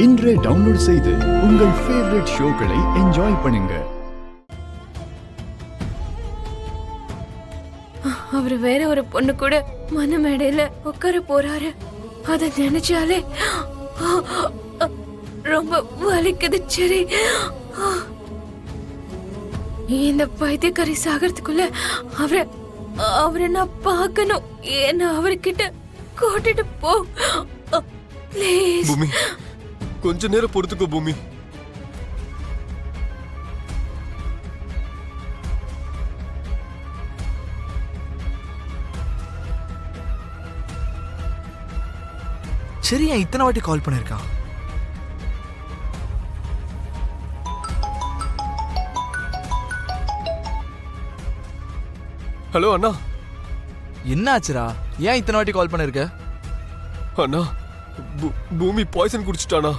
இன்றே டவுன்லோட் செய்து உங்கள் ஃபேவரட் ஷோக்களை என்ஜாய் பண்ணுங்க. அவர் வேற ஒரு பொண்ணு கூட மனமேடையில உட்கார போறாரு. அத நினைச்சாலே ரொம்ப வலிக்குது. சரி, இந்த பைத்தியக்காரி சாகிறதுக்குள்ள அவரை நான் பார்க்கணும். என்ன அவர்கிட்ட கூட்டிட்டு போ ப்ளீஸ். பூமி, கொஞ்ச நேரம் பொறுத்துக்கோ பூமி. சரி, ஏன் இத்தனை வாட்டி கால் பண்ணிருக்கான்? ஹலோ அண்ணா. என்ன ஆச்சுரா? ஏன் இத்தனை வாட்டி கால் பண்ணிருக்க? அண்ணா, பூமி பாய்சன் குடிச்சிட்டானா?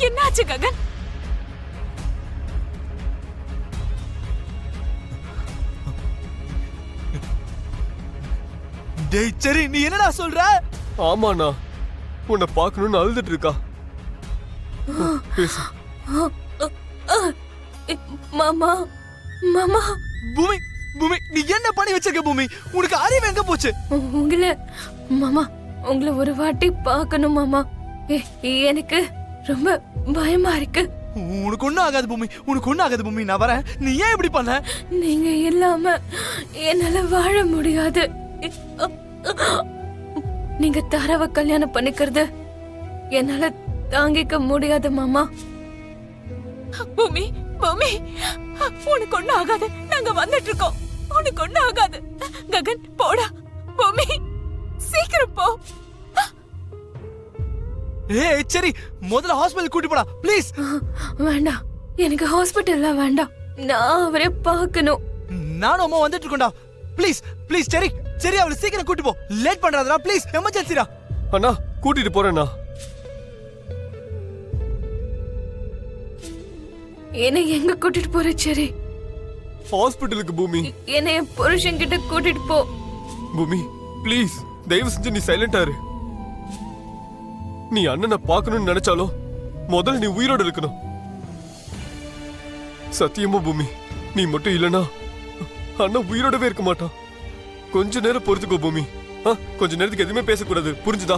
என்னாச்சு ககன்? டேய் சரி, நீ என்னடா சொல்ற? ஆமாண்ணா, உன்னை பார்க்கணும்னு அழுதுட்டு இருக்கா. பேசு. மாமா மாமா. பூமி பூமி, நீ என்ன பண்ணி வச்சிருக்க பூமி? உனக்கு அறிவு எங்க போச்சு? உங்களை ஒரு வாட்டி பார்க்கணும் மாமா. எனக்கு ரொம்ப பயமா இருக்கு. உனக்கு ஒண்ணும் ஆகாது பூமி, உனக்கு ஒண்ணும் ஆகாது பூமி. நான் வரேன். நீ ஏன் இப்படி பண்ண? நீங்க இல்லாம என்னால வாழ முடியாது. நீங்க தாராவ கல்யாணம் பண்ணிக்கிறது என்னால தாங்கிக்க முடியாது மாமா. பூமி பூமி, உனக்கு ஒண்ணும் ஆகாது. நாங்க வந்துட்டு இருக்கோம். உனக்கு ஒண்ணும் ஆகாது. ககன் போடா. பூமி சீக்கிரம் போ. ஏய் சரி, முதல்ல ஹாஸ்பிடல் கூட்டி போடா ப்ளீஸ். வேண்டாம், எனக்கு ஹாஸ்பிட்டல்ல வேண்டாம். நான் அவரை பார்க்கணும். நானும் அம்மா வந்துட்டு இருக்கோம்டா. ப்ளீஸ் ப்ளீஸ் சரி சரி, அவளை சீக்கிரம் கூட்டி போ. Late பண்றாதடா please, எமர்ஜென்சிடா. அண்ணா, கூட்டிட்டு போறேண்ணா. என்னை எங்க கூட்டிட்டு போற? சரி, ஹாஸ்பிட்டலுக்கு பூமி. என்னை என் புருஷன் கிட்ட கூட்டிட்டு போ. பூமி ப்ளீஸ், தயவு செஞ்சு நீ சைலண்டா இரு. நீ அண்ணனை பார்க்கணும்னு நினைச்சாலும் முதல்ல நீ உயிரோட இருக்கணும். சத்தியமா பூமி, நீ மட்டும் இல்லனா அண்ணன் உயிரோடவே இருக்க மாட்டான். கொஞ்ச நேரம் பொறுத்துக்கோ பூமி. கொஞ்ச நேரத்துக்கு எதுவுமே பேசக்கூடாது, புரிஞ்சுதா?